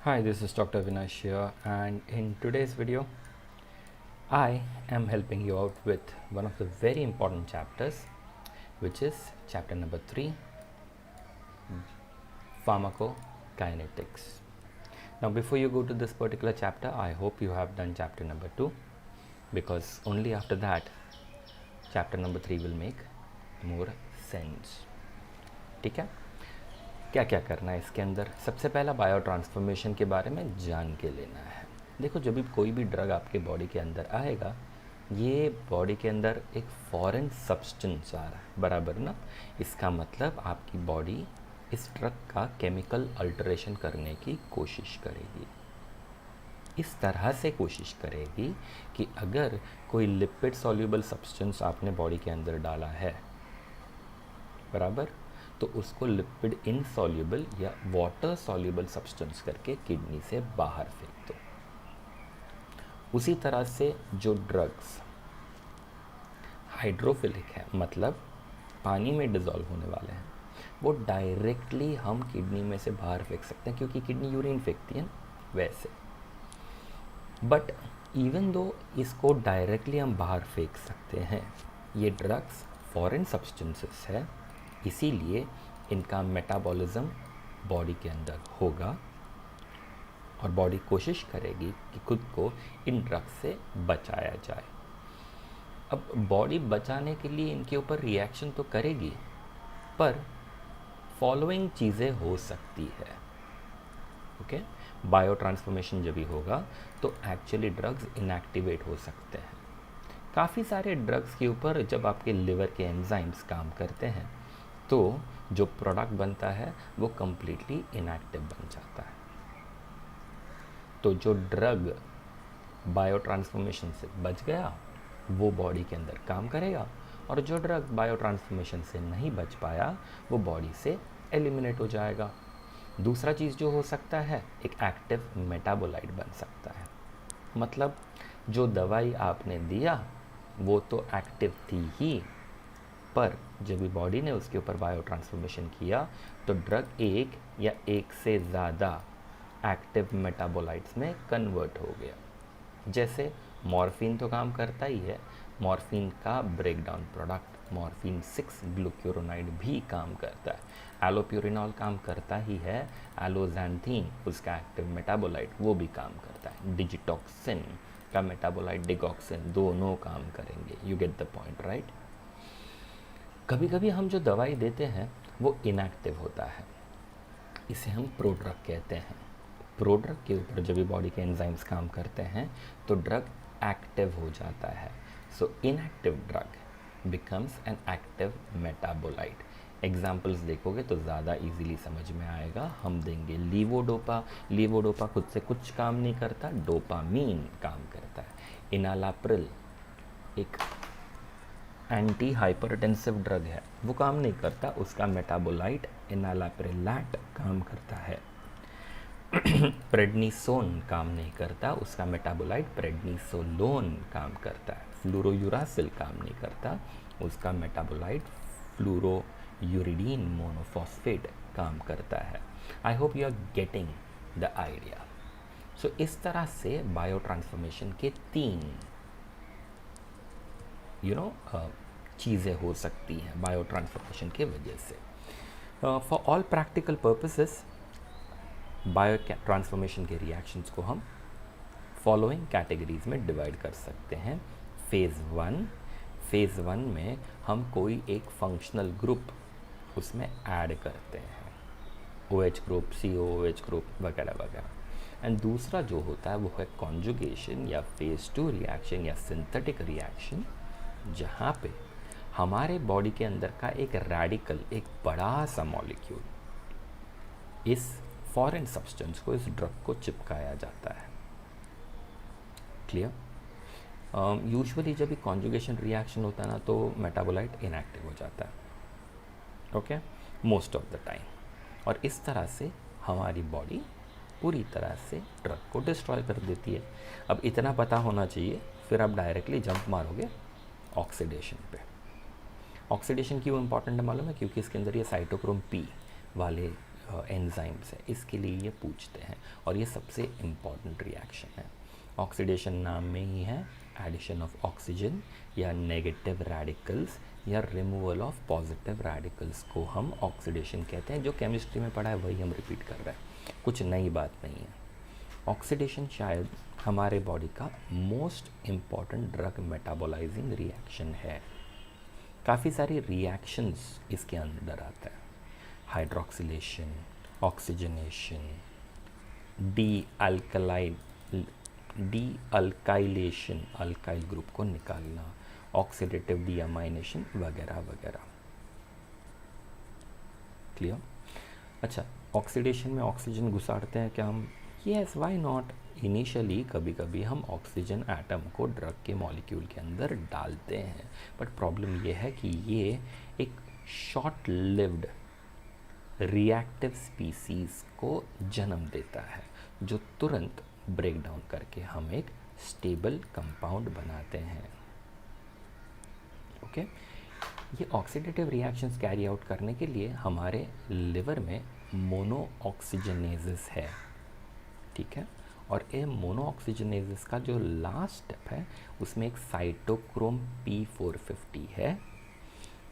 Hi, this is Dr. Vinash here, and in today's video, I am helping you out with one of the very important chapters, which is chapter number 3, Pharmacokinetics. Now, before you go to this particular chapter, I hope you have done chapter number 2, because only after that, chapter number 3 will make more sense. ठीक है? क्या क्या करना है इसके अंदर? सबसे पहला बायो ट्रांसफॉर्मेशन के बारे में जान के लेना है। देखो, जब भी कोई भी ड्रग आपके बॉडी के अंदर आएगा, ये बॉडी के अंदर एक फॉरेन सब्सटेंस आ रहा है, बराबर ना? इसका मतलब आपकी बॉडी इस ड्रग का केमिकल अल्टरेशन करने की कोशिश करेगी। इस तरह से कोशिश करेगी कि अगर कोई लिपिड सॉल्युबल सब्सटेंस आपने बॉडी के अंदर डाला है, बराबर, तो उसको लिपिड इनसॉल्युबल या वाटर सॉल्युबल सब्सटेंस करके किडनी से बाहर फेंक दो। उसी तरह से जो ड्रग्स हाइड्रोफिलिक है, मतलब पानी में डिज़ोल्व होने वाले हैं, वो डायरेक्टली हम किडनी में से बाहर फेंक सकते हैं, क्योंकि किडनी यूरिन फेंकती है वैसे। बट इवन दो इसको डायरेक्टली हम बाहर फेंक सकते हैं, ये ड्रग्स फॉरेन सब्सटेंसेस है, इसीलिए इनका मेटाबॉलिज्म बॉडी के अंदर होगा और बॉडी कोशिश करेगी कि खुद को इन ड्रग्स से बचाया जाए। अब बॉडी बचाने के लिए इनके ऊपर रिएक्शन तो करेगी, पर फॉलोइंग चीज़ें हो सकती है। ओके, बायो ट्रांसफॉर्मेशन जब भी होगा तो एक्चुअली ड्रग्स इनएक्टिवेट हो सकते हैं। काफ़ी सारे ड्रग्स के ऊपर जब आपके लिवर के एंजाइम्स काम करते हैं तो जो प्रोडक्ट बनता है वो कम्प्लीटली इनएक्टिव बन जाता है। तो जो ड्रग बायो ट्रांसफॉर्मेशन से बच गया वो बॉडी के अंदर काम करेगा, और जो ड्रग बायो ट्रांसफॉर्मेशन से नहीं बच पाया वो बॉडी से एलिमिनेट हो जाएगा। दूसरा चीज़ जो हो सकता है, एक एक्टिव मेटाबोलाइट बन सकता है। मतलब जो दवाई आपने दिया वो तो एक्टिव थी ही, पर जब भी बॉडी ने उसके ऊपर बायो ट्रांसफॉर्मेशन किया तो ड्रग एक या एक से ज़्यादा एक्टिव मेटाबोलाइट्स में कन्वर्ट हो गया। जैसे मॉर्फिन तो काम करता ही है, मॉर्फिन का ब्रेकडाउन प्रोडक्ट मॉर्फिन 6 ग्लूक्यूरोनाइड भी काम करता है। एलोप्यूरिनॉल काम करता ही है, एलोजैंथीन उसका एक्टिव मेटाबोलाइट वो भी काम करता है। डिजिटॉक्सिन का मेटाबोलाइट डिगॉक्सिन, दोनों काम करेंगे। You get the point, right? कभी कभी हम जो दवाई देते हैं वो इनएक्टिव होता है, इसे हम प्रोड्रग कहते हैं। प्रोड्रग के ऊपर जब भी बॉडी के एंजाइम्स काम करते हैं तो ड्रग एक्टिव हो जाता है। So inactive drug becomes an active metabolite. Examples देखोगे तो ज़्यादा इजीली समझ में आएगा। हम देंगे लीवोडोपा। लीवोडोपा खुद से कुछ काम नहीं करता, डोपामीन काम करता है। इनालाप्रिल एक एंटी हाइपरटेंसिव ड्रग है, वो काम नहीं करता, उसका मेटाबोलाइट इनालाप्रिलैट काम करता है। प्रेडनिसोन काम नहीं करता, उसका मेटाबोलाइट प्रेडनिसोलोन काम करता है। फ्लूरोयूरासिल काम नहीं करता, उसका मेटाबोलाइट फ्लूरोयूरिडीन मोनोफॉस्फेट काम करता है। I hope you are getting the idea. So इस तरह से बायो ट्रांसफॉर्मेशन के 3 चीज़ें हो सकती हैं बायो ट्रांसफॉर्मेशन के वजह से। For all practical purposes bio transformation के रिएक्शंस को हम फॉलोइंग कैटेगरीज में डिवाइड कर सकते हैं। फेज़ वन में हम कोई एक फंक्शनल ग्रुप उसमें ऐड करते हैं, OH ग्रुप, COOH ग्रुप वगैरह वगैरह। एंड दूसरा जो होता है वो है कॉन्जुगेशन या फेज़ 2 रिएक्शन या सिंथेटिक रिएक्शन, जहाँ पे हमारे बॉडी के अंदर का एक रेडिकल, एक बड़ा सा मॉलिक्यूल इस फॉरेन सब्सटेंस को, इस ड्रग को चिपकाया जाता है। क्लियर? यूजुअली जब भी कॉन्जुगेशन रिएक्शन होता है ना तो मेटाबोलाइट इनएक्टिव हो जाता है, okay, most of the time. और इस तरह से हमारी बॉडी पूरी तरह से ड्रग को डिस्ट्रॉय कर देती है। अब इतना पता होना चाहिए, फिर आप डायरेक्टली जंप मारोगे ऑक्सीडेशन पे। ऑक्सीडेशन क्यों इंपॉर्टेंट है मालूम है? क्योंकि इसके अंदर ये साइटोक्रोम P वाले एंजाइम्स है, इसके लिए ये पूछते हैं और ये सबसे इम्पॉर्टेंट रिएक्शन है। ऑक्सीडेशन नाम में ही है, एडिशन ऑफ ऑक्सीजन या नेगेटिव रेडिकल्स या रिमूवल ऑफ पॉजिटिव रेडिकल्स को हम ऑक्सीडेशन कहते हैं। जो केमिस्ट्री में पढ़ा है वही हम रिपीट कर रहे हैं, कुछ नई बात नहीं है। ऑक्सीडेशन शायद हमारे बॉडी का most important drug metabolising reaction है। काफ़ी सारी रिएक्शंस इसके अंदर आता है, hydroxylation, oxygenation, D alkylation, alkyl group को निकालना, ऑक्सीडेटिव डीअमाइनेशन वगैरह वगैरह। क्लियर? अच्छा, ऑक्सीडेशन में ऑक्सीजन घुसाड़ते हैं क्या हम? Yes, why not. इनिशियली कभी कभी हम ऑक्सीजन एटम को ड्रग के मॉलिक्यूल के अंदर डालते हैं, बट प्रॉब्लम ये है कि ये एक शॉर्ट लिव्ड रिएक्टिव स्पीसीज को जन्म देता है जो तुरंत ब्रेक डाउन करके हम एक स्टेबल कंपाउंड बनाते हैं। ओके, ये ऑक्सीडेटिव रिएक्शंस कैरी आउट करने के लिए हमारे लिवर में मोनो ऑक्सीजनेजेस है, ठीक है। और ये मोनो ऑक्सीजनेजेस का जो लास्ट स्टेप है उसमें एक साइटोक्रोम P450 है।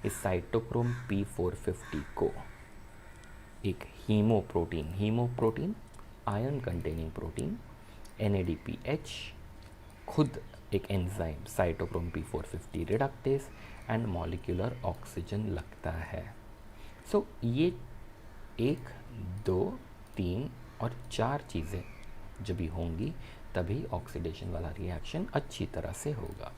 इस साइटोक्रोम P450 को एक हीमोप्रोटीन आयरन कंटेनिंग प्रोटीन NADPH, खुद एक enzyme cytochrome P450 reductase and molecular oxygen लगता है। सो ये 1, 2, 3 और 4 चीज़ें जब भी होंगी तभी ऑक्सीडेशन वाला रिएक्शन अच्छी तरह से होगा।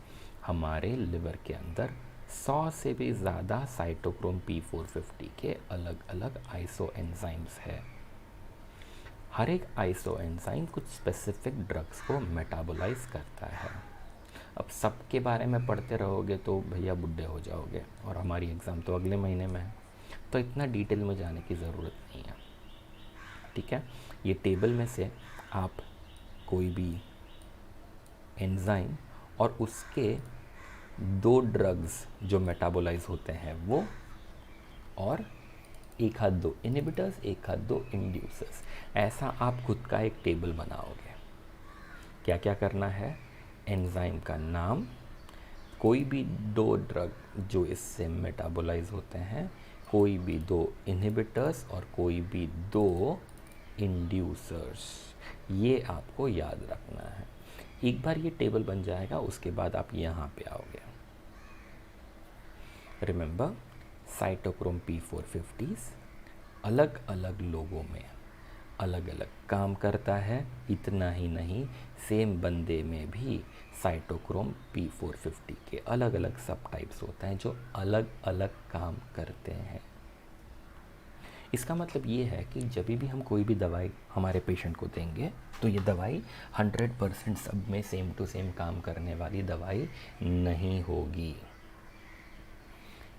हमारे लिवर के अंदर 100 से भी ज़्यादा साइटोक्रोम P450 के अलग अलग आइसो एंजाइम्स है। हर एक आइसो एंजाइम कुछ स्पेसिफिक ड्रग्स को मेटाबोलाइज करता है। अब सबके बारे में पढ़ते रहोगे तो भैया बुढ़े हो जाओगे, और हमारी एग्ज़ाम तो अगले महीने में है, तो इतना डिटेल में जाने की ज़रूरत नहीं है, ठीक है। ये टेबल में से आप कोई भी एंजाइम और उसके 2 ड्रग्स जो मेटाबोलाइज होते हैं वो, और 1-2 इनहिबिटर्स, 1-2 इंड्यूसर्स, ऐसा आप खुद का एक टेबल बनाओगे। क्या क्या करना है? एंजाइम का नाम, कोई भी 2 ड्रग जो इससे मेटाबोलाइज होते हैं, कोई भी 2 इनहिबिटर्स और कोई भी 2 इंड्यूसर्स, ये आपको याद रखना है। एक बार ये टेबल बन जाएगा उसके बाद आप यहाँ पे आओगे। रिमेंबर, साइटोक्रोम P450 अलग अलग लोगों में अलग अलग काम करता है। इतना ही नहीं, सेम बंदे में भी साइटोक्रोम P450 के अलग अलग सब टाइप्स होते हैं जो अलग अलग काम करते हैं। इसका मतलब ये है कि जब भी हम कोई भी दवाई हमारे पेशेंट को देंगे तो ये दवाई 100% सब में सेम टू सेम काम करने वाली दवाई नहीं होगी।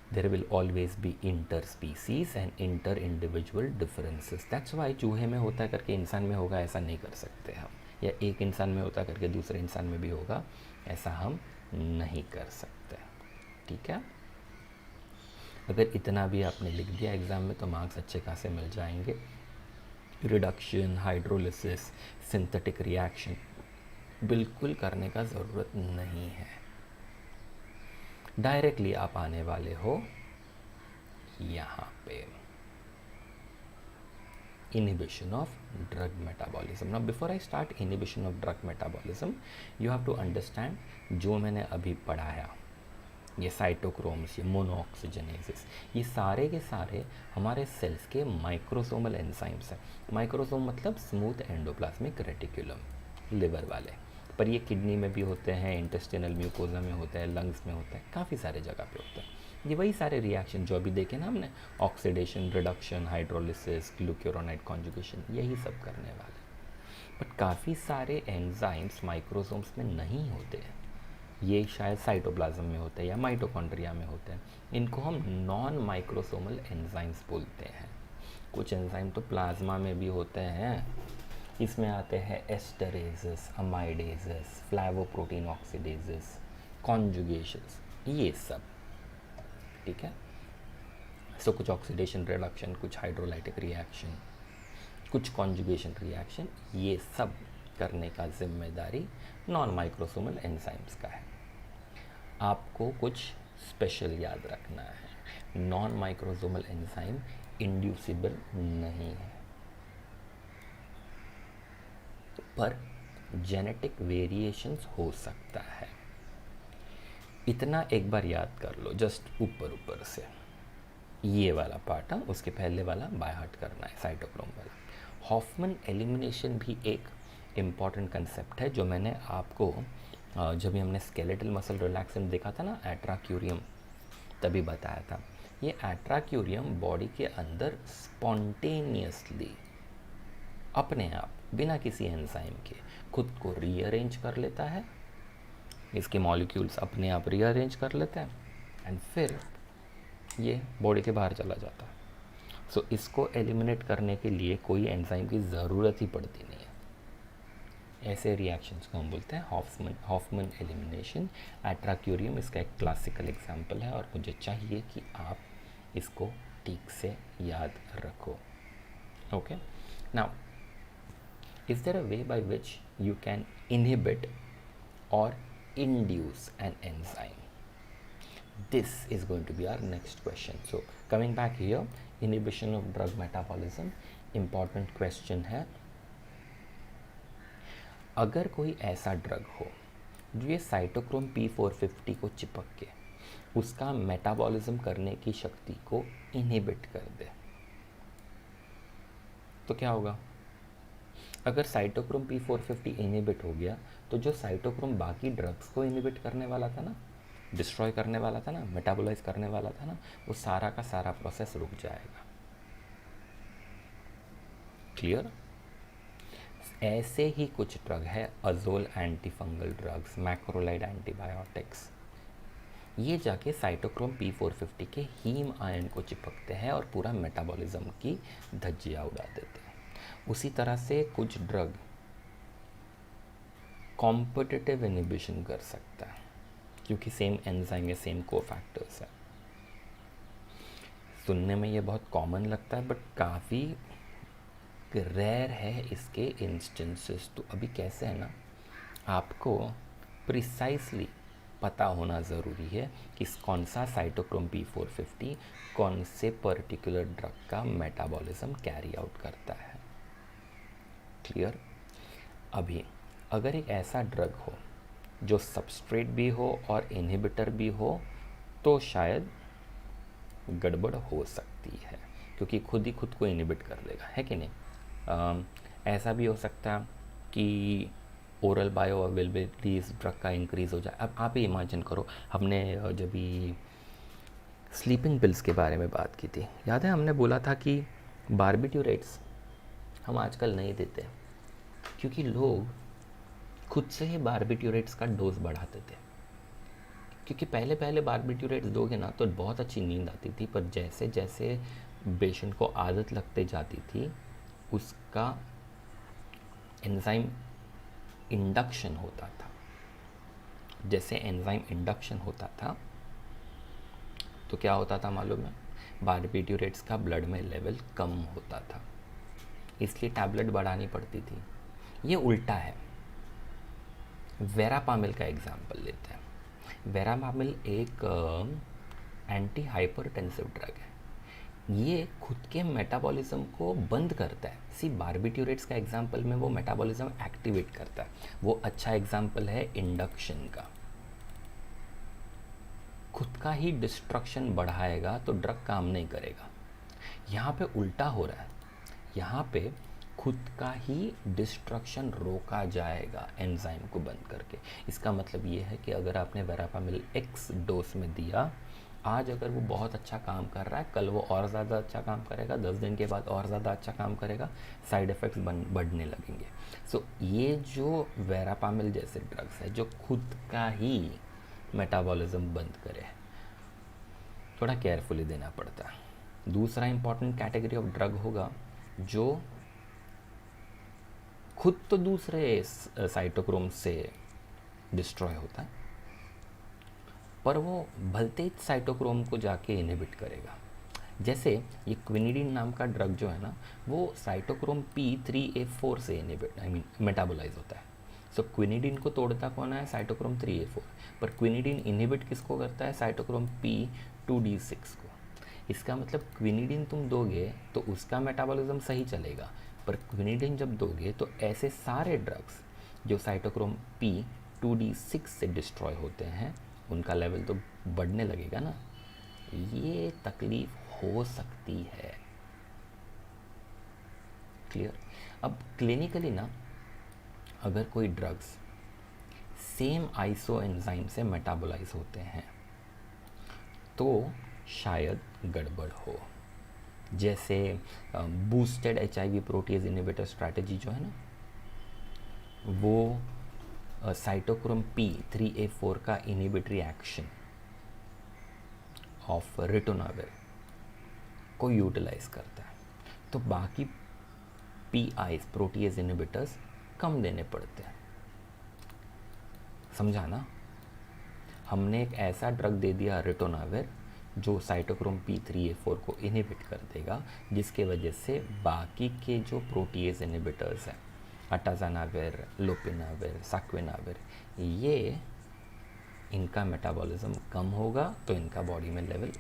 There will always be interspecies and inter-individual differences. That's why चूहे में होता करके इंसान में होगा ऐसा नहीं कर सकते हम, या एक इंसान में होता करके दूसरे इंसान में भी होगा ऐसा हम नहीं कर सकते, ठीक है। अगर इतना भी आपने लिख दिया एग्ज़ाम में तो मार्क्स अच्छे खासे मिल जाएंगे। रिडक्शन, हाइड्रोलिसिस, सिंथेटिक रिएक्शन बिल्कुल करने का ज़रूरत नहीं है। डायरेक्टली आप आने वाले हो यहाँ पे, inhibition of drug metabolism. Now before I start inhibition of drug metabolism, you have to understand जो मैंने अभी पढ़ाया, ये साइटोक्रोम्स, ये मोनोऑक्सीजनेसिस, ये सारे के सारे हमारे सेल्स के माइक्रोसोमल एंजाइम्स हैं। माइक्रोसोम मतलब स्मूथ एंडोप्लाज्मिक रेटिकुलम, लिवर वाले, पर ये किडनी में भी होते हैं, इंटेस्टिनल म्यूकोजा में होते हैं, लंग्स में होते हैं, काफ़ी सारे जगह पे होते हैं। ये वही सारे रिएक्शन जो अभी देखे ना हमने, ऑक्सीडेशन, रिडक्शन, हाइड्रोलिसिस, ग्लूक्यूरोनाइड कॉन्जुगेशन, यही सब करने वाले। बट काफ़ी सारे एंजाइम्स माइक्रोसोम्स में नहीं होते हैं, ये शायद साइटोप्लाज्म में होते हैं या माइटोकॉन्ड्रिया में होते हैं। इनको हम नॉन माइक्रोसोमल एंजाइम्स बोलते हैं। कुछ एंजाइम तो प्लाज्मा में भी होते हैं, इसमें आते हैं एस्टरेजेस, अमाइडेजेस, फ्लैवोप्रोटीन ऑक्सीडेजेस, कॉन्जुगेशंस, ये सब, ठीक है। सो कुछ ऑक्सीडेशन रिडक्शन, कुछ हाइड्रोलाइटिक रिएक्शन, कुछ कॉन्जुगेशन रिएक्शन, ये सब करने का जिम्मेदारी नॉन माइक्रोसोमल एंजाइम्स का है। आपको कुछ स्पेशल याद रखना है, नॉन माइक्रोसोमल एंजाइम इंड्यूसिबल नहीं है, पर जेनेटिक वेरिएशंस हो सकता है। इतना एक बार याद कर लो, जस्ट ऊपर ऊपर से ये वाला पार्ट, उसके पहले वाला बाय हार्ट करना है, साइटोक्रोम वाला। हॉफमैन एलिमिनेशन भी एक इम्पॉर्टेंट कंसेप्ट है, जो मैंने आपको जब भी हमने स्केलेटल मसल रिलैक्सेंट देखा था ना, एट्राक्यूरियम, तभी बताया था। ये एट्राक्यूरियम बॉडी के अंदर स्पॉन्टेनियसली अपने आप बिना किसी एंजाइम के खुद को रीअरेंज कर लेता है, इसके मॉलिक्यूल्स अपने आप रीअरेंज कर लेते हैं एंड फिर ये बॉडी के बाहर चला जाता है। सो इसको एलिमिनेट करने के लिए कोई एंजाइम की ज़रूरत ही पड़ती नहीं है। ऐसे रिएक्शंस को हम बोलते हैं हॉफमैन एलिमिनेशन। एट्राक्यूरियम इसका एक क्लासिकल एग्जांपल है और मुझे चाहिए कि आप इसको ठीक से याद रखो। Okay, now is there a way by which you can inhibit और induce an enzyme? This is going to be our next question. So coming back here, inhibition of drug metabolism, important question है। अगर कोई ऐसा drug हो जो ये cytochrome P450 को चिपक के उसका मेटाबॉलिज्म करने की शक्ति को इनहिबिट कर दे, तो क्या होगा? अगर साइटोक्रोम P450 इनहिबिट हो गया तो जो साइटोक्रोम बाकी ड्रग्स को इनहिबिट करने वाला था ना, डिस्ट्रॉय करने वाला था ना, मेटाबोलाइज करने वाला था ना, वो सारा का सारा प्रोसेस रुक जाएगा। क्लियर? ऐसे ही कुछ ड्रग है, अजोल एंटीफंगल ड्रग्स, मैक्रोलाइड एंटीबायोटिक्स, ये जाके साइटोक्रोम P450 के हीम आयन को चिपकते हैं और पूरा मेटाबॉलिज्म की धज्जियाँ उड़ा देते हैं। उसी तरह से कुछ ड्रग कॉम्पिटिटिव इनहिबिशन कर सकता है, क्योंकि सेम एंजाइम या सेम कोफैक्टर्स है। सुनने में ये बहुत कॉमन लगता है, बट काफ़ी रेयर है इसके इंस्टेंसेस। तो अभी कैसे है ना, आपको प्रिसाइसली पता होना ज़रूरी है कि कौन सा साइटोक्रोम P450 कौन से पर्टिकुलर ड्रग का मेटाबॉलिज्म कैरी आउट करता है। क्लियर? अभी अगर एक ऐसा ड्रग हो जो सबस्ट्रेट भी हो और इनहिबिटर भी हो, तो शायद गड़बड़ हो सकती है, क्योंकि खुद ही खुद को इनहिबिट कर देगा, है कि नहीं? ऐसा भी हो सकता है कि ओरल बायो अवेलेबिलिटी इस ड्रग का इंक्रीज़ हो जाए। अब आप ही इमेजिन करो, हमने जब भी स्लीपिंग पिल्स के बारे में बात की थी, याद है हमने बोला था कि बारबिट्यूरेट्स हम आजकल नहीं देते, क्योंकि लोग खुद से ही बारबिट्यूरेट्स का डोज बढ़ाते थे। क्योंकि पहले पहले बारबिट्यूरेट्स दोगे ना तो बहुत अच्छी नींद आती थी, पर जैसे जैसे पेशेंट को आदत लगते जाती थी, उसका एंजाइम इंडक्शन होता था। जैसे एंजाइम इंडक्शन होता था तो क्या होता था मालूम है? बारबिट्यूरेट्स का ब्लड में लेवल कम होता था, इसलिए टैबलेट बढ़ानी पड़ती थी। ये उल्टा है। वेरापामिल का एग्जाम्पल लेते हैं। वेरापामिल एक एंटी हाइपरटेंसिव ड्रग है। ये खुद के मेटाबॉलिज्म को बंद करता है। सी बारबिट्यूरेट्स का एग्जाम्पल में वो मेटाबॉलिज्म एक्टिवेट करता है। वो अच्छा एग्जाम्पल है इंडक्शन का। खुद का ही डिस्ट्रक्शन बढ़ाएगा तो ड्रग काम नहीं करेगा। यहाँ पे उल्टा हो रहा है। यहाँ पे खुद का ही डिस्ट्रक्शन रोका जाएगा एंजाइम को बंद करके। इसका मतलब ये है कि अगर आपने वेरापामिल एक्स डोज में दिया, आज अगर वो बहुत अच्छा काम कर रहा है, कल वो और ज़्यादा अच्छा काम करेगा, 10 दिन के बाद और ज़्यादा अच्छा काम करेगा, साइड इफ़ेक्ट्स बढ़ने लगेंगे। सो ये जो वेरापामिल जैसे ड्रग्स है जो खुद का ही मेटाबॉलिज्म बंद करे, थोड़ा केयरफुली देना पड़ता है। दूसरा इंपॉर्टेंट कैटेगरी ऑफ ड्रग होगा जो खुद तो दूसरे साइटोक्रोम से डिस्ट्रॉय होता है, पर वो भलते साइटोक्रोम को जाके इनहिबिट करेगा। जैसे ये क्विनिडीन नाम का ड्रग जो है ना, वो साइटोक्रोम P3A4 से मेटाबोलाइज होता है। सो क्विनिडीन को तोड़ता कौन है? Cytochrome 3A4। पर क्विनिडीन इनहिबिट किसको करता है? साइटोक्रोम P2D6 को। इसका मतलब क्विनिडीन तुम दोगे तो उसका मेटाबॉलिज्म सही चलेगा, पर क्विनिडीन जब दोगे तो ऐसे सारे ड्रग्स जो साइटोक्रोम P2D6 से डिस्ट्रॉय होते हैं उनका लेवल तो बढ़ने लगेगा ना। ये तकलीफ हो सकती है। क्लियर? अब क्लिनिकली ना, अगर कोई ड्रग्स सेम आइसो एंजाइम से मेटाबोलाइज होते हैं तो शायद गड़बड़ हो। जैसे boosted HIV proteases inhibitor strategy जो है ना, वो साइटोक्रोम P3A4 का इनहिबिटरी एक्शन ऑफ रिटोनाविर को यूटिलाइज करता है, तो बाकी PIs प्रोटीज इनहिबिटर्स कम देने पड़ते हैं। समझा ना? हमने एक ऐसा ड्रग दे दिया रिटोनाविर जो साइटोक्रोम P3A4 को इनहिबिट कर देगा, जिसके वजह से बाकी के जो प्रोटीज इनहिबिटर्स हैं, अटाजानाविर, लोपिनाविर, साक्विनाविर, ये इनका मेटाबॉलिज्म कम होगा तो इनका बॉडी में लेवल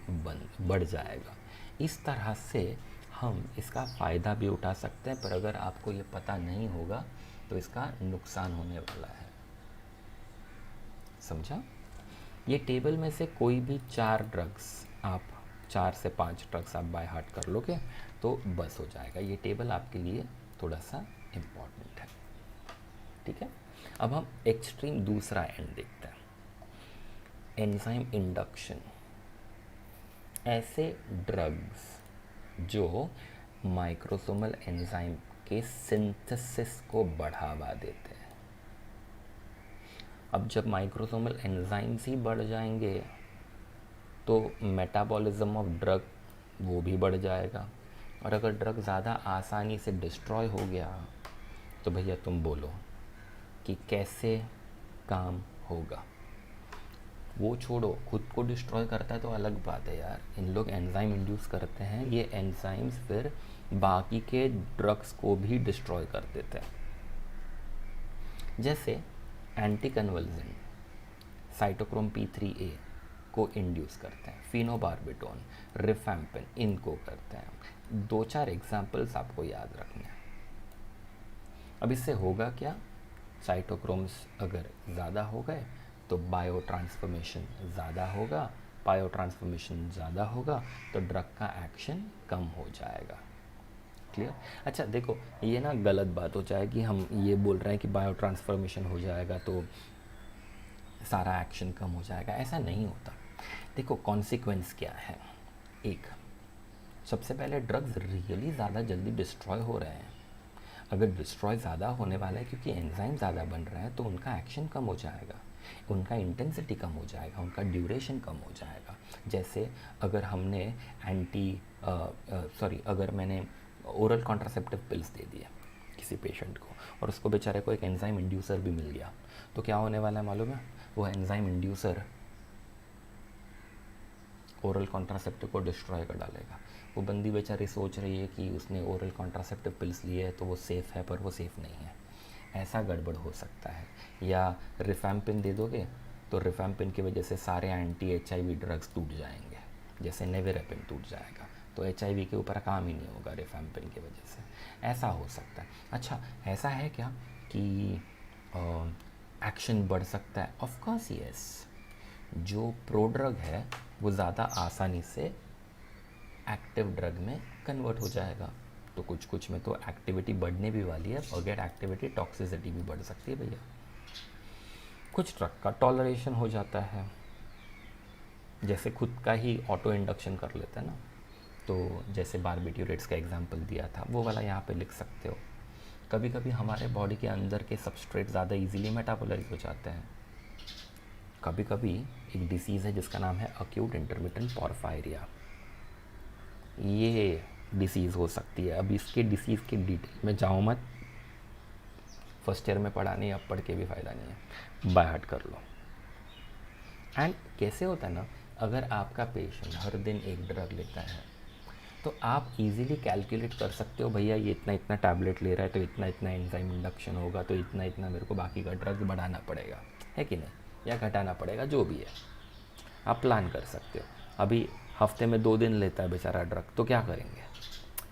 बढ़ जाएगा। इस तरह से हम इसका फ़ायदा भी उठा सकते हैं, पर अगर आपको ये पता नहीं होगा तो इसका नुकसान होने वाला है। समझा? ये टेबल में से कोई भी 4 ड्रग्स, आप 4 से 5 ड्रग्स आप बाय हार्ट कर लोगे तो बस हो जाएगा। ये टेबल आपके लिए थोड़ा सा इम्पॉर्टेंट है। ठीक है? अब हम एक्सट्रीम दूसरा एंड देखते हैं, एंजाइम इंडक्शन। ऐसे ड्रग्स जो माइक्रोसोमल एंजाइम के सिंथेसिस को बढ़ावा देते हैं। अब जब माइक्रोसोमल एंजाइम्स ही बढ़ जाएंगे तो मेटाबॉलिज्म ऑफ ड्रग वो भी बढ़ जाएगा, और अगर ड्रग ज़्यादा आसानी से डिस्ट्रॉय हो गया तो भैया तुम बोलो कि कैसे काम होगा। वो छोड़ो, खुद को डिस्ट्रॉय करता है तो अलग बात है यार, इन लोग एंजाइम इंड्यूस करते हैं, ये एंजाइम्स फिर बाकी के ड्रग्स को भी डिस्ट्रॉय कर देते हैं। जैसे एंटी कन्वल्जेंट साइटोक्रोम P3A को इंड्यूस करते हैं, फिनोबार्बिटोन, रिफैम्पिन इनको करते हैं। 2-4 एग्जाम्पल्स आपको याद रखने हैं। अब इससे होगा क्या? साइटोक्रोम्स अगर ज़्यादा हो गए तो बायो ट्रांसफॉर्मेशन ज़्यादा होगा, बायो ट्रांसफॉर्मेशन ज़्यादा होगा तो ड्रग का एक्शन कम हो जाएगा। क्लियर? अच्छा देखो, ये ना गलत बात हो जाएगी, हम ये बोल रहे हैं कि बायो ट्रांसफॉर्मेशन हो जाएगा तो सारा एक्शन कम हो जाएगा, ऐसा नहीं होता। देखो कॉन्सिक्वेंस क्या है। एक, सबसे पहले ड्रग्स रियली ज़्यादा जल्दी डिस्ट्रॉय हो रहे हैं। अगर डिस्ट्रॉय ज़्यादा होने वाला है क्योंकि एंजाइम ज़्यादा बन रहा है तो उनका एक्शन कम हो जाएगा, उनका इंटेंसिटी कम हो जाएगा, उनका ड्यूरेशन कम हो जाएगा। जैसे अगर हमने अगर मैंने ओरल कॉन्ट्रासेप्टिव पिल्स दे दिए किसी पेशेंट को और उसको बेचारे को एक एंजाइम इंड्यूसर भी मिल गया, तो क्या होने वाला है मालूम है? वो एंजाइम इंड्यूसर ओरल कॉन्ट्रासेप्टिव को डिस्ट्रॉय कर डालेगा। वो बंदी बेचारी सोच रही है कि उसने ओरल कॉन्ट्रासेप्टिव पिल्स लिए है तो वो सेफ़ है, पर वो सेफ़ नहीं है। ऐसा गड़बड़ हो सकता है। या रिफैम्पिन दे दोगे तो रिफैम्पिन की वजह से सारे एंटी HIV ड्रग्स टूट जाएंगे, जैसे नेविरेपिन टूट जाएगा, तो HIV के ऊपर काम ही नहीं होगा रिफैम्पिन की वजह से। ऐसा हो सकता है। अच्छा, ऐसा है क्या कि एक्शन बढ़ सकता है? Of course yes. जो प्रोड्रग है वो ज़्यादा आसानी से एक्टिव ड्रग में कन्वर्ट हो जाएगा, तो कुछ कुछ में तो एक्टिविटी बढ़ने भी वाली है। फॉरगेट एक्टिविटी, टॉक्सिसिटी भी बढ़ सकती है भैया। कुछ ड्रग का टॉलरेशन हो जाता है, जैसे खुद का ही ऑटो इंडक्शन कर लेते हैं ना, तो जैसे बारबिट्यूरेट्स का एग्जांपल दिया था वो वाला यहाँ पे लिख सकते हो। कभी कभी हमारे बॉडी के अंदर के सबस्ट्रेट ज़्यादा इजीली मेटाबोलाइज हो जाते हैं। कभी कभी एक डिसीज़ है जिसका नाम है अक्यूट इंटरमिटेंट पोर्फायरिया, ये डिसीज़ हो सकती है। अब इसके डिसीज़ के डिटेल में जाओ मत, फर्स्ट ईयर में पढ़ा नहीं, अब पढ़ के भी फ़ायदा नहीं है, बाय हार्ट कर लो। एंड कैसे होता है ना, अगर आपका पेशेंट हर दिन एक ड्रग लेता है तो आप इजीली कैलकुलेट कर सकते हो, भैया ये इतना इतना टैबलेट ले रहा है तो इतना इतना एंजाइम इंडक्शन होगा, तो इतना इतना मेरे को बाकी का ड्रग बढ़ाना पड़ेगा, है कि नहीं, या घटाना पड़ेगा, जो भी है आप प्लान कर सकते हो। अभी हफ्ते में 2 दिन लेता है बेचारा ड्रग, तो क्या करेंगे,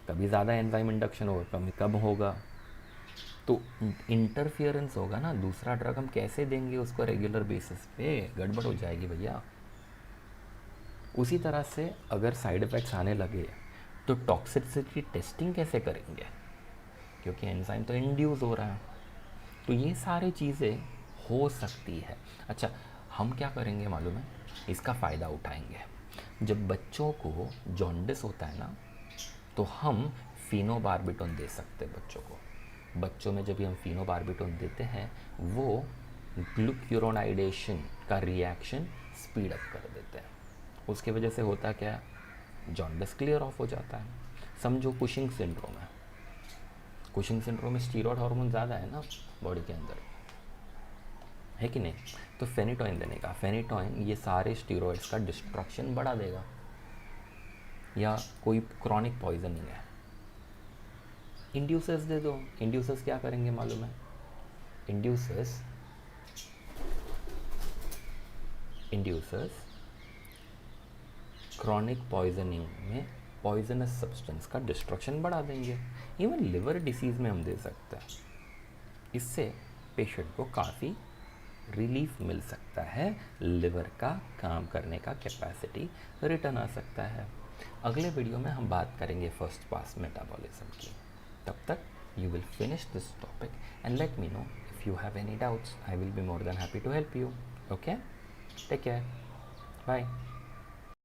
कभी ज़्यादा एंजाइम इंडक्शन होगा, कभी कम होगा, तो इंटरफियरेंस होगा ना। दूसरा ड्रग हम कैसे देंगे उसको रेगुलर बेसिस पे, गड़बड़ हो जाएगी भैया। उसी तरह से अगर साइड इफ़ेक्ट्स आने लगे तो टॉक्सिसिटी टेस्टिंग कैसे करेंगे, क्योंकि एंजाइम तो इंड्यूस हो रहा है। तो ये सारी चीज़ें हो सकती है। अच्छा, हम क्या करेंगे मालूम है, इसका फ़ायदा उठाएंगे। जब बच्चों को जॉन्डिस होता है ना, तो हम फिनोबार्बिटोन दे सकते हैं बच्चों को। बच्चों में जब भी हम फिनोबार्बिटोन देते हैं, वो ग्लूक्यूरोनाइडेशन का रिएक्शन स्पीड अप कर देते हैं। उसकी वजह से होता क्या, जॉन्डिस क्लियर ऑफ हो जाता है। समझो कुशिंग सिंड्रोम है, कुशिंग सिंड्रोम में स्टीरॉयड हार्मोन ज़्यादा है ना बॉडी के अंदर, है कि नहीं, तो फेनिटोइन देने का, फेनिटोइन ये सारे स्टीरॉयड्स का डिस्ट्रक्शन बढ़ा देगा। या कोई क्रॉनिक पॉइजनिंग है, इंड्यूसर्स दे दो। इंड्यूसर्स क्या करेंगे मालूम है, इंड्यूसर्स क्रॉनिक पॉइजनिंग में पॉइजनस सब्सटेंस का डिस्ट्रक्शन बढ़ा देंगे। इवन लिवर डिसीज़ में हम दे सकते हैं। इससे पेशेंट को काफ़ी रिलीफ मिल सकता है, लिवर का काम करने का कैपेसिटी रिटर्न आ सकता है। अगले वीडियो में हम बात करेंगे फर्स्ट पास मेटाबॉलिज्म की। तब तक you will finish this topic and let me know if you have any doubts. I will be more than happy to help you. Okay? Take care. Bye.